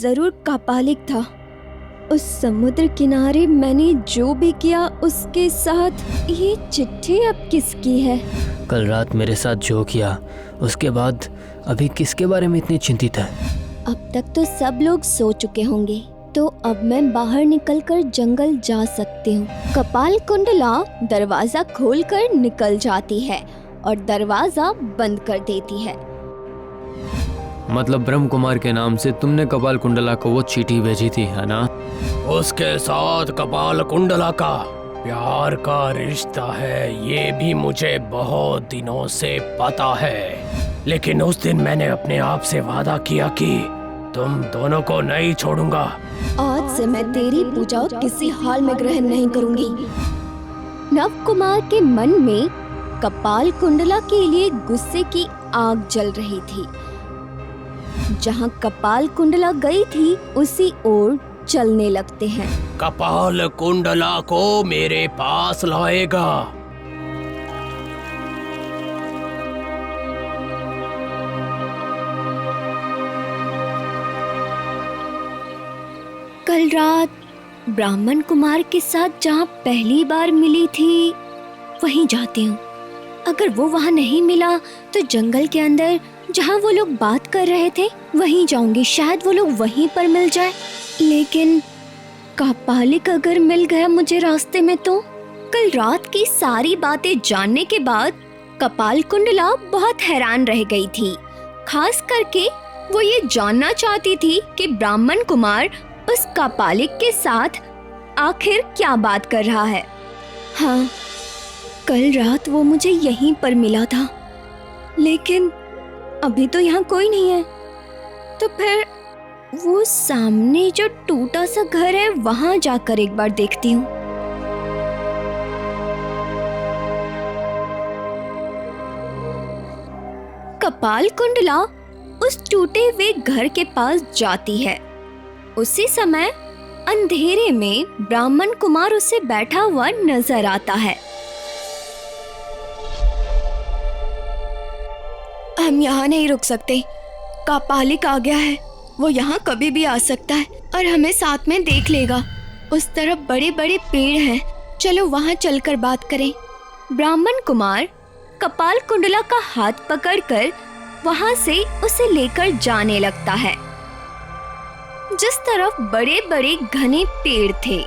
जरूर कापालिक था। उस समुद्र किनारे मैंने जो भी किया उसके साथ। ये चिट्ठी अब किसकी है? कल रात मेरे साथ जो किया उसके बाद अभी किसके बारे में इतनी चिंतित है? अब तक तो सब लोग सो चुके होंगे, तो अब मैं बाहर निकलकर जंगल जा सकती हूँ। कपाल कुंडला दरवाजा खोलकर निकल जाती है और दरवाजा बंद कर देती है। मतलब ब्रह्म कुमार के नाम से तुमने कपाल कुंडला को वो चिट्ठी भेजी थी, है ना? उसके साथ कपाल कुंडला का प्यार का रिश्ता है, ये भी मुझे बहुत दिनों से पता है। लेकिन उस दिन मैंने अपने आप से वादा किया कि तुम दोनों को नहीं छोड़ूंगा। आज से मैं तेरी पूजा किसी हाल में ग्रहण नहीं करूंगी। नव कुमार के मन में कपाल कुंडला के लिए गुस्से की आग जल रही थी। जहाँ कपाल कुंडला गई थी उसी ओर चलने लगते हैं। कपाल कुंडला को मेरे पास लाएगा। कल रात ब्राह्मण कुमार के साथ जहाँ पहली बार मिली थी वहीं जाती हूँ। अगर वो वहाँ नहीं मिला तो जंगल के अंदर जहाँ वो लोग बात कर रहे थे वहीं जाऊंगी, शायद वो लोग वहीं पर मिल जाए। लेकिन कापालिक अगर मिल गया मुझे रास्ते में तो? कल रात की सारी बातें जानने के बाद कपाल कुंडला बहुत हैरान रह गई थी। खास करके वो ये जानना चाहती थी कि ब्राह्मण कुमार उस कापालिक के साथ आखिर क्या बात कर रहा है। हाँ, कल रात वो मुझे यहीं पर मिला था, लेकिन अभी तो यहाँ कोई नहीं है। तो फिर वो सामने जो टूटा सा घर है वहां जाकर एक बार देखती हूँ। कपाल कुंडला उस टूटे हुए घर के पास जाती है। उसी समय अंधेरे में ब्राह्मण कुमार उसे बैठा हुआ नजर आता है। हम यहाँ नहीं रुक सकते, कापालिक आ गया है। वो यहाँ कभी भी आ सकता है और हमें साथ में देख लेगा। उस तरफ बड़े बड़े पेड़ हैं, चलो वहाँ चलकर बात करें। ब्राह्मण कुमार कपाल कुंडला का हाथ पकड़कर वहाँ से उसे लेकर जाने लगता है। जिस तरफ बड़े बड़े घने पेड़ थे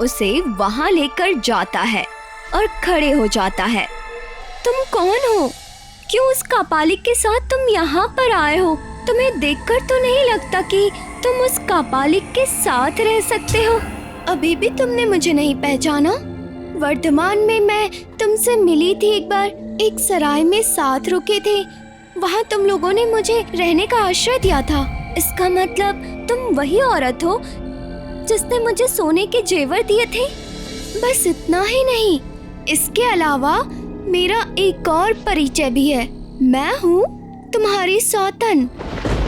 उसे वहाँ लेकर जाता है और खड़े हो जाता है। तुम कौन हो? क्यों उस कापालिक के साथ तुम यहाँ पर आए हो? तुम्हें देखकर तो नहीं लगता कि तुम उस कापालिक के साथ रह सकते हो। अभी भी तुमने मुझे नहीं पहचाना? वर्धमान में मैं तुमसे मिली थी एक बार, एक सराय में साथ रुके थे। वहाँ तुम लोगों ने मुझे रहने का आश्रय दिया था। इसका मतलब तुम वही औरत हो जिसने मुझे सोने के जेवर दिए थे। बस इतना ही नहीं, इसके अलावा मेरा एक और परिचय भी है। मैं हूँ तुम्हारी सौतन।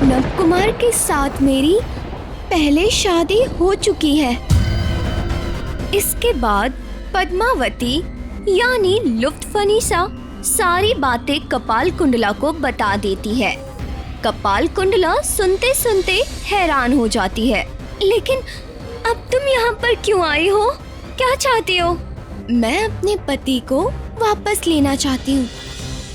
नव कुमार के साथ मेरी पहले शादी हो चुकी है। इसके बाद पद्मावती यानी लुफ्तफनीसा सारी बातें कपाल कुंडला को बता देती है। कपाल कुंडला सुनते सुनते हैरान हो जाती है। लेकिन अब तुम यहाँ पर क्यों आई हो? क्या चाहती हो? मैं अपने पति को वापस लेना चाहती हूँ।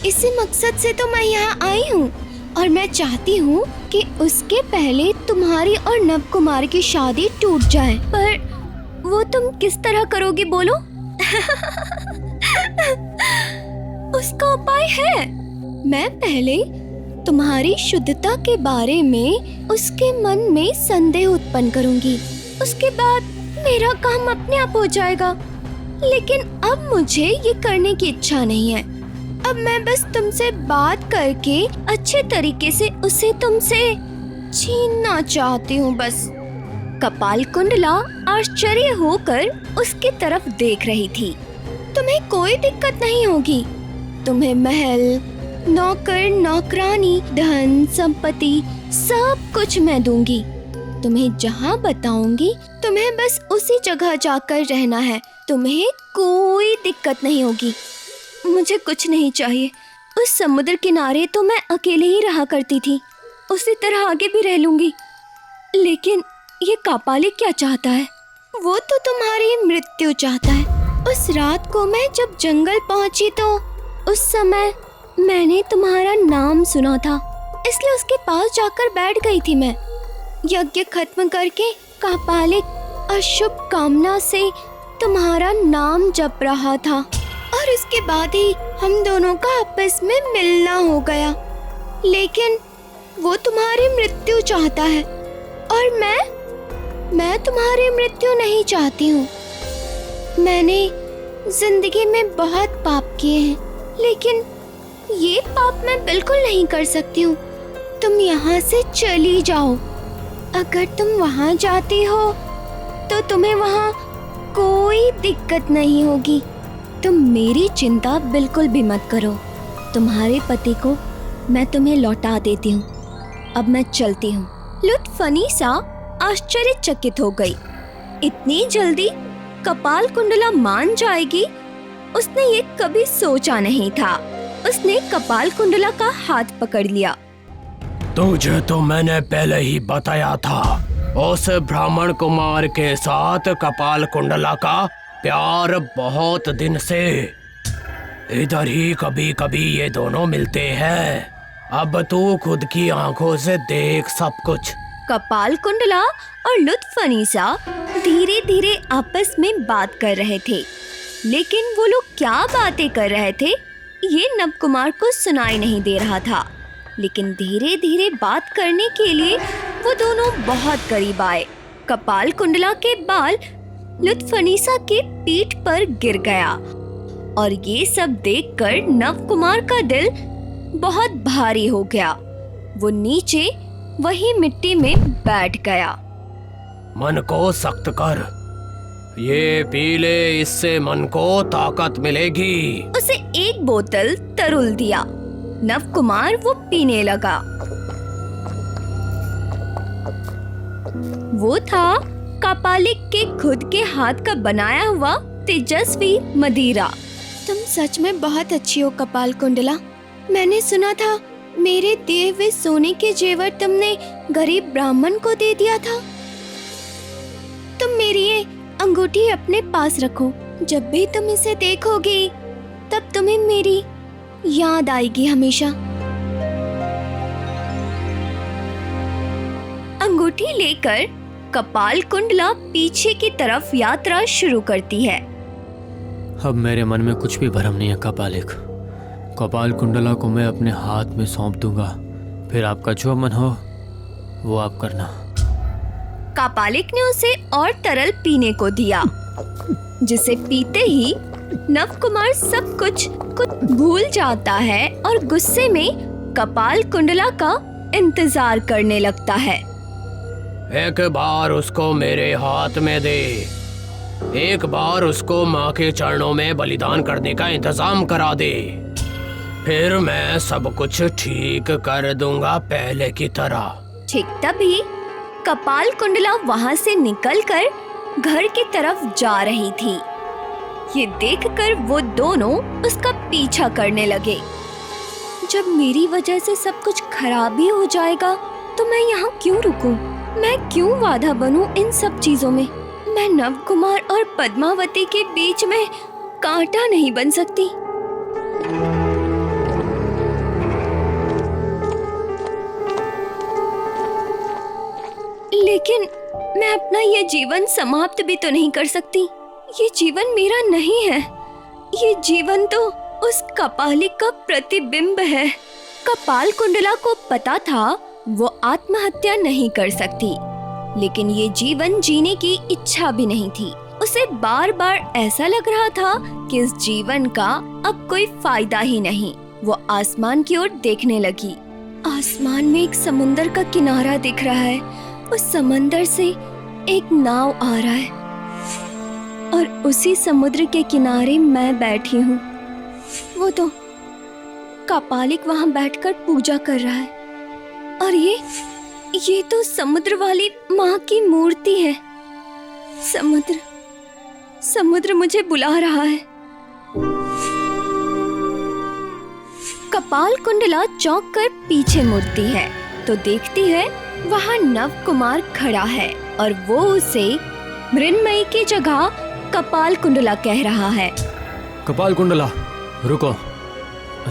इसी मकसद से तो मैं यहाँ आई हूँ और मैं चाहती हूँ कि उसके पहले तुम्हारी और नव कुमार की शादी टूट जाए। पर वो तुम किस तरह करोगी बोलो? उसका उपाय है। मैं पहले तुम्हारी शुद्धता के बारे में उसके मन में संदेह उत्पन्न करूंगी। उसके बाद मेरा काम अपने आप हो जाएगा। लेकिन अब मुझे ये करने की इच्छा नहीं है। अब मैं बस तुमसे बात करके अच्छे तरीके से उसे तुमसे छीनना चाहती हूँ बस। कपाल कुंडला आश्चर्य होकर उसकी तरफ देख रही थी। तुम्हें कोई दिक्कत नहीं होगी। तुम्हें महल, नौकर, नौकरानी, धन, संपत्ति सब कुछ मैं दूंगी। तुम्हें जहाँ बताऊंगी तुम्हें बस उसी जगह जाकर रहना है। तुम्हें कोई दिक्कत नहीं होगी। मुझे कुछ नहीं चाहिए। उस समुद्र किनारे तो मैं अकेले ही रहा करती थी, उसी तरह आगे भी रह लूंगी। लेकिन ये कापालिक क्या चाहता है? वो तो तुम्हारी मृत्यु चाहता है। उस रात को मैं जब जंगल पहुंची तो उस समय मैंने तुम्हारा नाम सुना था, इसलिए उसके पास जाकर बैठ गई थी मैं। यज्ञ खत्म करके कापालिक अशुभ कामना से तुम्हारा नाम जप रहा था और इसके बाद ही हम दोनों का आपस में मिलना हो गया। लेकिन वो तुम्हारी मृत्यु चाहता है और मैं तुम्हारी मृत्यु नहीं चाहती हूँ। मैंने जिंदगी में बहुत पाप किए हैं, लेकिन ये पाप मैं बिल्कुल नहीं कर सकती हूँ। तुम यहाँ से चली जाओ। अगर तुम वहाँ जाती हो तो तुम्हें वहाँ कोई दिक्कत नहीं होगी। तुम मेरी चिंता बिल्कुल भी मत करो। तुम्हारे पति को मैं तुम्हें लौटा देती हूँ। अब मैं चलती हूँ। लुत्फनीसा आश्चर्यचकित हो गई। इतनी जल्दी कपाल कुंडला मान जाएगी, उसने ये कभी सोचा नहीं था। उसने कपाल कुंडला का हाथ पकड़ लिया। तुझे तो मैंने पहले ही बताया था, उस ब्राह्मण कुमार के साथ कपाल कुंडला का प्यार बहुत दिन से। इधर ही कभी कभी ये दोनों मिलते हैं। अब तू खुद की आंखों से देख सब कुछ। कपाल कुंडला और लुत्फनीसा धीरे धीरे आपस में बात कर रहे थे, लेकिन वो लोग क्या बातें कर रहे थे ये नवकुमार को सुनाई नहीं दे रहा था। लेकिन धीरे धीरे बात करने के लिए वो दोनों बहुत करीब आए। कपाल कुंडला के बाल लुत्फनीसा के पीठ पर गिर गया और ये सब देखकर नवकुमार का दिल बहुत भारी हो गया। वो नीचे वही मिट्टी में बैठ गया। मन को सख्त कर, ये पी ले, इससे मन को ताकत मिलेगी। उसे एक बोतल तरुल दिया। नवकुमार वो पीने लगा। वो था कापालिक के खुद के हाथ का बनाया हुआ तेजस्वी मदिरा। तुम सच में बहुत अच्छी हो कपाल कुंडला। मैंने सुना था मेरे दिए हुए सोने के जेवर तुमने गरीब ब्राह्मण को दे दिया था। तुम मेरी ये अंगूठी अपने पास रखो। जब भी तुम इसे देखोगी तब तुम्हें मेरी याद आएगी हमेशा। अंगूठी लेकर कपाल कुंडला पीछे की तरफ यात्रा शुरू करती है। अब मेरे मन में कुछ भी भरम नहीं है कापालिक। कपाल कुंडला को मैं अपने हाथ में सौंप दूंगा, फिर आपका जो मन हो वो आप करना। कापालिक ने उसे और तरल पीने को दिया, जिसे पीते ही नवकुमार सब कुछ भूल जाता है और गुस्से में कपाल कुंडला का इंतजार करने लगता है। एक बार उसको मेरे हाथ में दे, एक बार उसको माँ के चरणों में बलिदान करने का इंतजाम करा दे, फिर मैं सब कुछ ठीक कर दूंगा पहले की तरह। ठीक तभी कपाल कुंडला वहाँ से निकलकर घर की तरफ जा रही थी। ये देखकर वो दोनों उसका पीछा करने लगे। जब मेरी वजह से सब कुछ खराब ही हो जाएगा तो मैं यहाँ क्यों रुकूं? मैं क्यों बाधा बनूं इन सब चीजों में? मैं नवकुमार और पद्मावती के बीच में कांटा नहीं बन सकती। लेकिन मैं अपना ये जीवन समाप्त भी तो नहीं कर सकती। ये जीवन मेरा नहीं है। ये जीवन तो उस कपालिक का प्रतिबिंब है। कपाल कुंडला को पता था वो आत्महत्या नहीं कर सकती, लेकिन ये जीवन जीने की इच्छा भी नहीं थी। उसे बार बार ऐसा लग रहा था कि इस जीवन का अब कोई फायदा ही नहीं। वो आसमान की ओर देखने लगी। आसमान में एक समुंदर का किनारा दिख रहा है। उस समंदर से एक नाव आ रहा है और उसी समुद्र के किनारे मैं बैठी हूँ। वो तो कापालिक वहाँ बैठकर पूजा कर रहा है और ये तो समुद्र वाली माँ की मूर्ति है। समुद्र मुझे बुला रहा है। कपाल कुंडला चौंक कर पीछे मुड़ती है तो देखती है वहाँ नव कुमार खड़ा है और वो उसे मृन्मयी की जगह कपाल कुंडला कह रहा है। कपाल कुंडला रुको,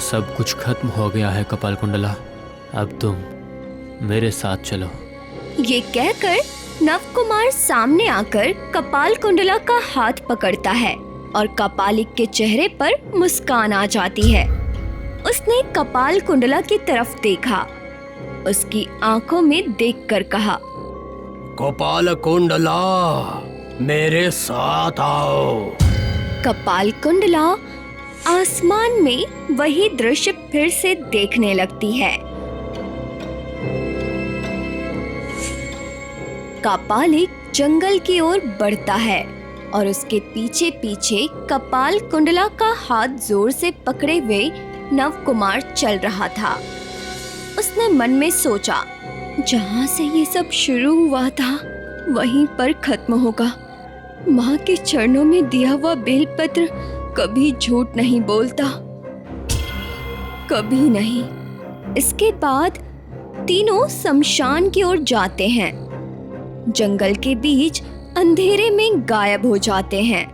सब कुछ खत्म हो गया है कपाल कुंडला, अब तुम मेरे साथ चलो। ये कहकर नव कुमार सामने आकर कपाल कुंडला का हाथ पकड़ता है और कपालिक के चेहरे पर मुस्कान आ जाती है। उसने कपाल कुंडला की तरफ देखा, उसकी आंखों में देखकर कहा, कपाल कुंडला मेरे साथ आओ। कपाल कुंडला आसमान में वही दृश्य फिर से देखने लगती है। कपालिक जंगल की ओर बढ़ता है और उसके पीछे पीछे कपाल कुंडला का हाथ जोर से पकड़े हुए नव कुमार चल रहा था। उसने मन में सोचा, जहाँ से ये सब शुरू हुआ था वहीं पर खत्म होगा। माँ के चरणों में दिया हुआ बेलपत्र कभी झूठ नहीं बोलता, कभी नहीं। इसके बाद तीनों शमशान की ओर जाते हैं, जंगल के बीच अंधेरे में गायब हो जाते हैं।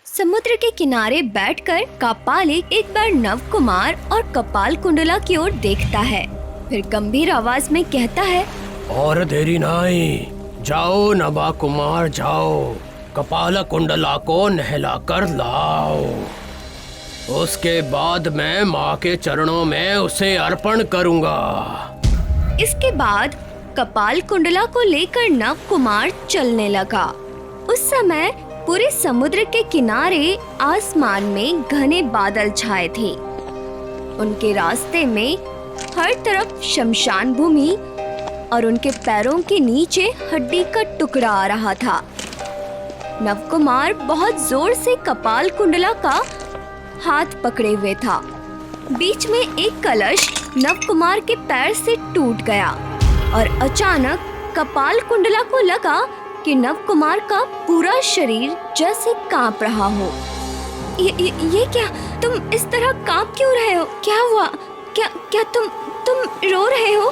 समुद्र के किनारे बैठकर कपालिक एक बार नव कुमार और कपाल कुंडला की ओर देखता है, फिर गंभीर आवाज में कहता है, और देरी नहीं, जाओ नवा कुमार जाओ, कपाल कुंडला को नहला कर लाओ। उसके बाद मैं माँ के चरणों में उसे अर्पण करूँगा। इसके बाद कपाल कुंडला को लेकर नव कुमार चलने लगा। उस समय पूरे समुद्र के किनारे आसमान में घने बादल छाए थे। उनके रास्ते में हर तरफ शमशान भूमि और उनके पैरों के नीचे हड्डी का टुकड़ा आ रहा था। नव कुमार बहुत जोर से कपाल कुंडला का हाथ पकड़े हुए था। बीच में एक कलश नव कुमार के पैर से टूट गया और अचानक कपाल कुंडला को लगा कि नव कुमार का पूरा शरीर जैसे कांप रहा हो। ये क्या? तुम इस तरह कांप क्यों रहे हो? क्या हुआ? क्या तुम रो रहे हो?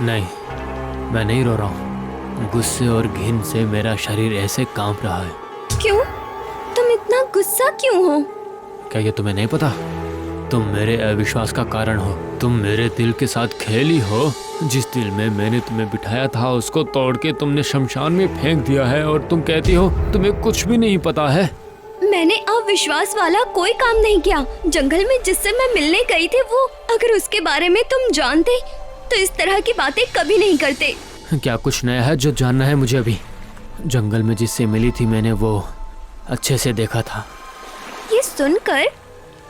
नहीं, मैं नहीं रो रहा हूँ। गुस्से और घिन से मेरा शरीर ऐसे कांप रहा है। क्यों? तुम इतना गुस्सा क्यों हो? क्या ये तुम्हें नहीं पता? तुम मेरे अविश्वास का कारण हो। तुम मेरे दिल के साथ खेली हो। जिस दिल में मैंने तुम्हें बिठाया था उसको तोड़ के तुमने शमशान में फेंक दिया है और तुम कहती हो तुम्हें कुछ भी नहीं पता है। मैंने अविश्वास वाला कोई काम नहीं किया। जंगल में जिससे मैं मिलने गई थी वो अगर उसके बारे में तुम जानते तो इस तरह की बातें कभी नहीं करते। क्या कुछ नया है जो जानना है मुझे अभी? जंगल में जिससे मिली थी मैंने वो अच्छे से देखा था। ये सुनकर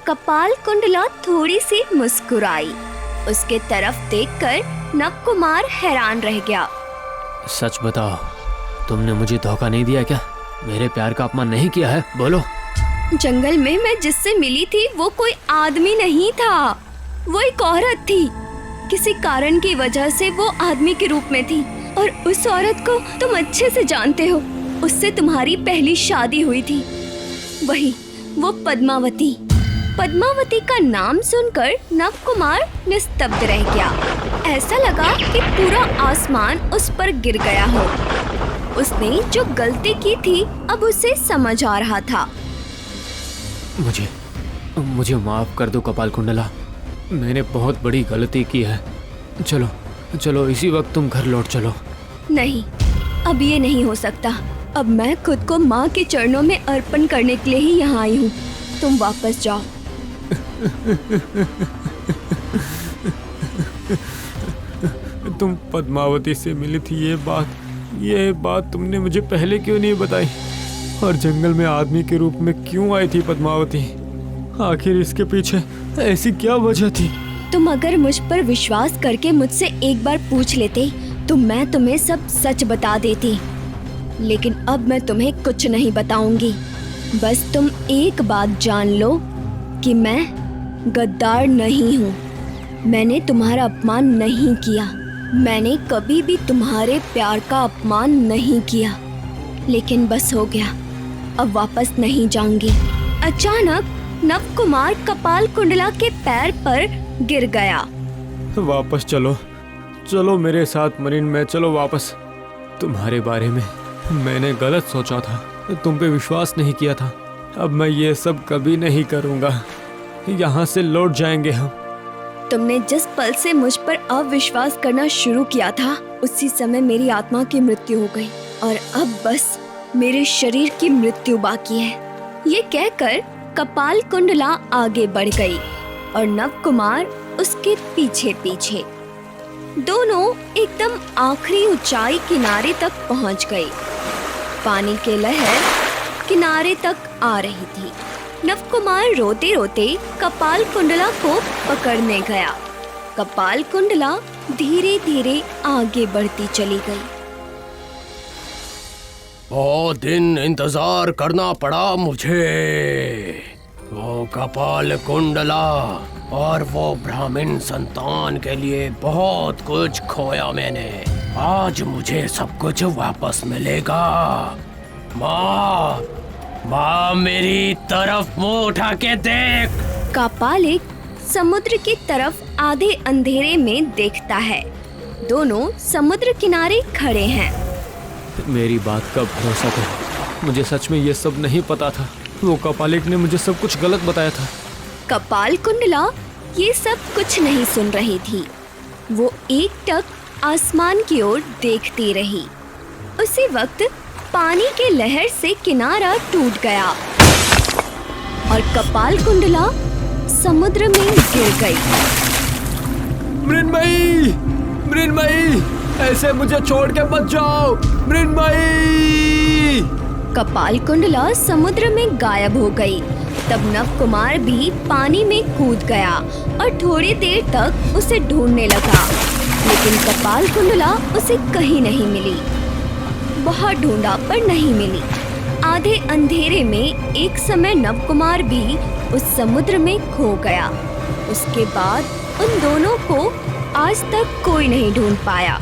कपाल कुंडला थोड़ी सी मुस्कुराई। उसके तरफ देखकर नव कुमार हैरान रह गया। सच बताओ, तुमने मुझे धोखा नहीं दिया क्या? मेरे प्यार का अपमान नहीं किया है? बोलो। जंगल में मैं जिससे मिली थी वो कोई आदमी नहीं था, वो एक औरत थी। किसी कारण की वजह से वो आदमी के रूप में थी और उस औरत को तुम अच्छे से जानते हो। उससे तुम्हारी पहली शादी हुई थी, वही वो पद्मावती। पद्मावती का नाम सुनकर नव कुमार निस्तब्ध रह गया। ऐसा लगा कि पूरा आसमान उस पर गिर गया हो। उसने जो गलती की थी अब उसे समझ आ रहा था। मुझे माफ कर दो कपाल कुंडला, मैंने बहुत बड़ी गलती की है। चलो इसी वक्त तुम घर लौट चलो। नहीं, अब ये नहीं हो सकता। अब मैं खुद को माँ के चरणों में अर्पण करने के लिए ही यहाँ आई हूँ। तुम वापस जाओ। तुम पद्मावती से मिली थी, ये बात तुमने मुझे पहले क्यों नहीं बताई? और जंगल में आदमी के रूप में क्यों आई थी पद्मावती? आखिर इसके पीछे ऐसी क्या वजह थी? तुम अगर मुझ पर विश्वास करके मुझसे एक बार पूछ लेते तो मैं तुम्हें सब सच बता देती, लेकिन अब मैं तुम्हें कुछ नहीं बताऊंगी। बस तुम एक बात जान लो कि मैं गद्दार नहीं हूँ। मैंने तुम्हारा अपमान नहीं किया। मैंने कभी भी तुम्हारे प्यार का अपमान नहीं किया। लेकिन बस हो गया, अब वापस नहीं जाऊंगी। अचानक नव कुमार कपाल कुंडला के पैर पर गिर गया। वापस चलो, चलो मेरे साथ मरीन में, चलो वापस। तुम्हारे बारे में मैंने गलत सोचा था, तुम पे विश्वास नहीं किया था। अब मैं ये सब कभी नहीं करूँगा। यहाँ से लौट जाएंगे हम। तुमने जिस पल से मुझ पर अविश्वास करना शुरू किया था, उसी समय मेरी आत्मा की मृत्यु हो गई और अब बस मेरे शरीर की मृत्यु बाकी है। ये कहकर कपाल कुंडला आगे बढ़ गई और नव कुमार उसके पीछे पीछे। दोनों एकदम आखिरी ऊंचाई किनारे तक पहुंच गए। पानी के लहर किनारे तक आ रही थी। नव कुमार रोते रोते कपाल कुंडला को पकड़ने गया। कपाल कुंडला धीरे धीरे आगे बढ़ती चली गई। बहुत दिन इंतजार करना पड़ा मुझे। वो कपाल कुंडला और वो ब्राह्मण संतान के लिए बहुत कुछ खोया मैंने। आज मुझे सब कुछ वापस मिलेगा। माँ, माँ मेरी तरफ मुंह उठा के देख। कापालिक समुद्र की तरफ आधे अंधेरे में देखता है। दोनों समुद्र किनारे खड़े हैं। मेरी बात का भरोसा करो, मुझे सच में ये सब नहीं पता था। वो कपालिक ने मुझे सब कुछ गलत बताया था। कपाल कुंडला ये सब कुछ नहीं सुन रही थी। वो एकटक आसमान की ओर देखती रही। उसी वक्त पानी के लहर से किनारा टूट गया और कपाल कुंडला समुद्र में गिर गई। मृन्मयी, मृन्मयी, ऐसे मुझे छोड़ के मत जाओ, मृन्मयी। कपाल कुंडला समुद्र में गायब हो गई। तब नव कुमार भी पानी में कूद गया और थोड़ी देर तक उसे ढूंढने लगा, लेकिन कपाल कुंडला उसे कहीं नहीं मिली। बहुत ढूंढा पर नहीं मिली। आधे अंधेरे में एक समय नव कुमार भी उस समुद्र में खो गया। उसके बाद उन दोनों को आज तक कोई नहीं ढूंढ पाया।